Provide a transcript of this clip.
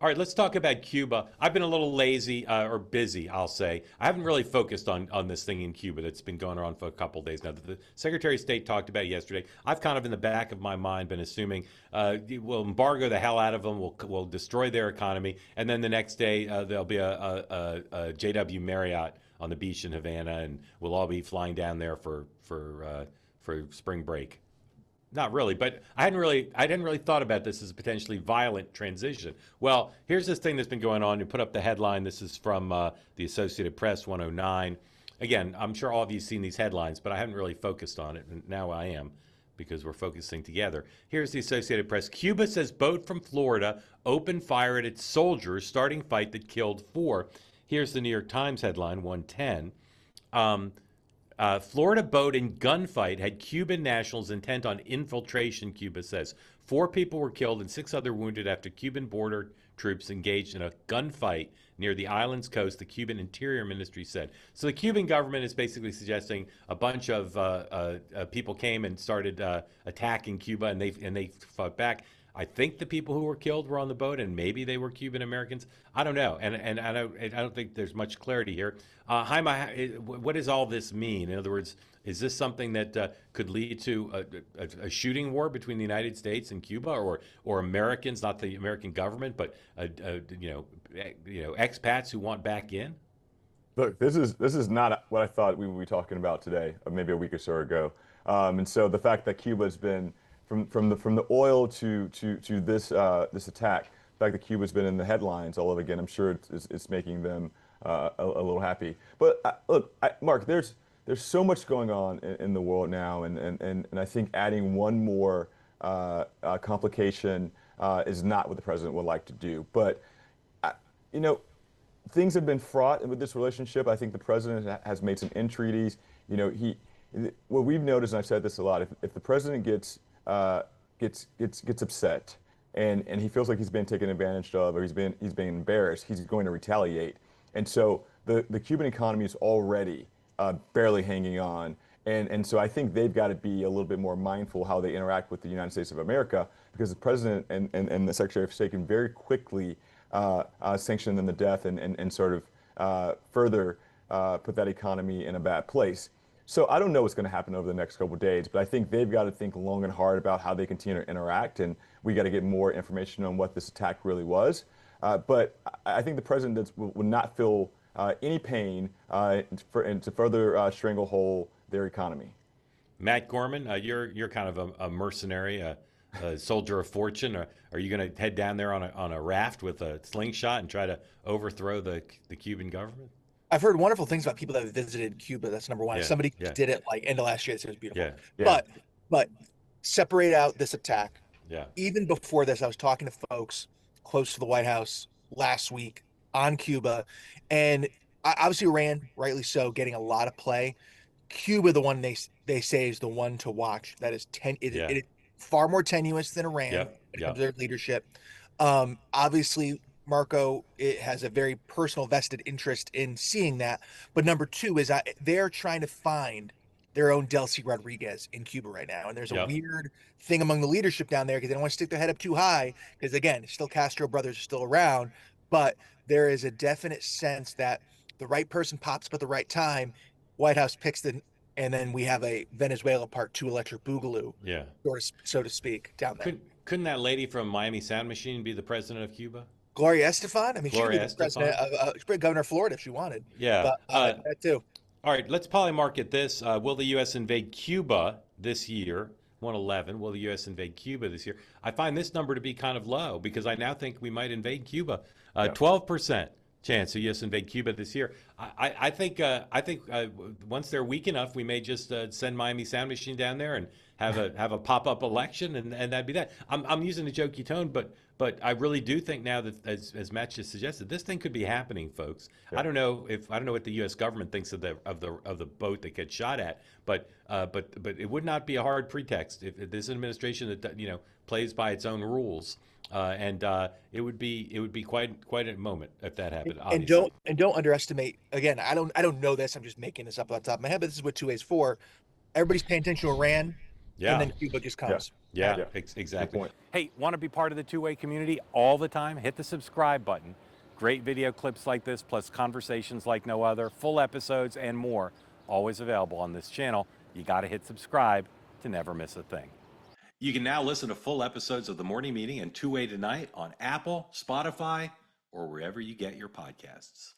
All right, let's talk about Cuba. I've been a little lazy or busy, I'll say. I haven't really focused on this thing in Cuba that's been going on for a couple of days now. The Secretary of State talked about it yesterday. I've kind of in the back of my mind been assuming we'll embargo the hell out of them, we'll destroy their economy, and then the next day there'll be a JW Marriott on the beach in Havana, and we'll all be flying down there for spring break. Not really, but I didn't really thought about this as a potentially violent transition. Well, here's this thing that's been going on. You put up the headline. This is from the Associated Press 109. Again, I'm sure all of you've seen these headlines, but I haven't really focused on it, and now I am because we're focusing together. Here's the Associated Press. Cuba says boat from Florida opened fire at its soldiers, starting fight that killed four. Here's the New York Times headline 110. Florida boat in gunfight had Cuban nationals intent on infiltration, Cuba says. Four people were killed and six other wounded after Cuban border troops engaged in a gunfight near the island's coast, the Cuban Interior Ministry said. So the Cuban government is basically suggesting a bunch of people came and started attacking Cuba, and they fought back. I think the people who were killed were on the boat, and maybe they were Cuban Americans. I don't know, and I don't think there's much clarity here. Jaime, what does all this mean? In other words, is this something that could lead to a shooting war between the United States and Cuba, or Americans, not the American government, but expats who want back in? Look, this is not what I thought we would be talking about today, or maybe a week or so ago. And so the fact that Cuba's been from the oil to this attack, the fact that Cuba's been in the headlines all over again, I'm sure it's making them a little happy. But look, Mark, there's so much going on in the world now, and I think adding one more complication is not what the president would like to do. But you know, things have been fraught with this relationship. I think the president has made some entreaties. You know, what we've noticed, and I've said this a lot, if the president gets upset and he feels like he's been taken advantage of, or he's being embarrassed, he's going to retaliate. And so the Cuban economy is already barely hanging on. And so I think they've got to be a little bit more mindful how they interact with the United States of America, because the president and the Secretary of State can very quickly sanction them to death and sort of further put that economy in a bad place. So I don't know what's going to happen over the next couple of days, but I think they've got to think long and hard about how they continue to interact, and we got to get more information on what this attack really was. But I think the president will not feel any pain and to further stranglehold their economy. Matt Gorman, you're kind of a mercenary, a soldier of fortune. Are you going to head down there on a raft with a slingshot and try to overthrow the Cuban government? I've heard wonderful things about people that have visited Cuba. That's number one. Yeah, Somebody yeah, did it like end of last year. It was beautiful. yeah, Yeah. But separate out this attack. yeah. Even before this, I was talking to folks close to the White House last week on Cuba, and obviously Iran, rightly so, getting a lot of play. Cuba, the one they say is the one to watch. That is it is far more tenuous than Iran when it comes to their leadership. Obviously, Marco, it has a very personal vested interest in seeing that. But number two is they're trying to find their own Delcy Rodriguez in Cuba right now. And there's a weird thing among the leadership down there because they don't want to stick their head up too high. Because again, still Castro brothers are still around. But there is a definite sense that the right person pops up at the right time. White House picks and then we have a Venezuela Part 2 electric boogaloo, so to speak, down there. Couldn't that lady from Miami Sound Machine be the president of Cuba? Gloria Estefan? I mean, she could be the president she'd be governor of Florida if she wanted. Yeah. But that too. All right, let's polymarket this. Will the U.S. invade Cuba this year? 111. Will the U.S. invade Cuba this year? I find this number to be kind of low because I now think we might invade Cuba. 12% chance the U.S. invade Cuba this year. I think once they're weak enough, we may just send Miami Sound Machine down there and have a pop-up election, and that'd be that. I'm using a jokey tone, but I really do think now that, as Matt just suggested, this thing could be happening, folks. I don't know what the U.S. government thinks of the boat that gets shot at, but it would not be a hard pretext if this administration that plays by its own rules, and it would be quite a moment if that happened. And don't underestimate. Again, I don't know this. I'm just making this up on top of my head, but this is what 2A is for. Everybody's paying attention to Iran, and then Cuba just comes. Yeah, Yeah. exactly. Good point. Hey, want to be part of the two-way community all the time? Hit the subscribe button. Great video clips like this, plus conversations like no other, full episodes, and more, always available on this channel. You got to hit subscribe to never miss a thing. You can now listen to full episodes of The Morning Meeting and Two Way Tonight on Apple, Spotify, or wherever you get your podcasts.